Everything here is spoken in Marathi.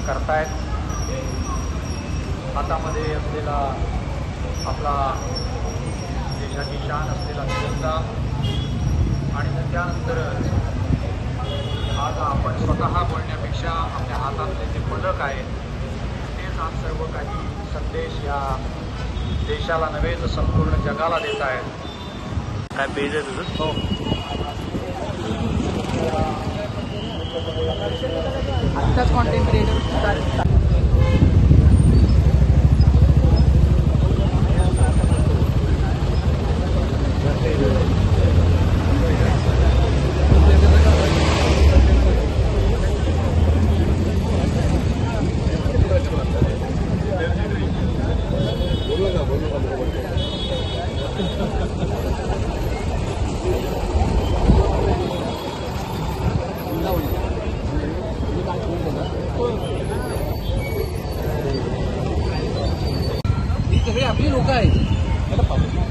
करतायत. हातामध्ये असलेला आपला देशाची शान असलेला तिरंगा आणि त्यानंतर आज आपण स्वतः बोलण्यापेक्षा आपल्या हातातले जे पदक आहेत तेच आज सर्व काही संदेश या देशाला नव्हे तर संपूर्ण जगाला देत आहेत. काय पेज आहे तुझं? हो, आत्ताच कॉन्टेंट क्रिएटर ही सगळी आपली लोक आहेत.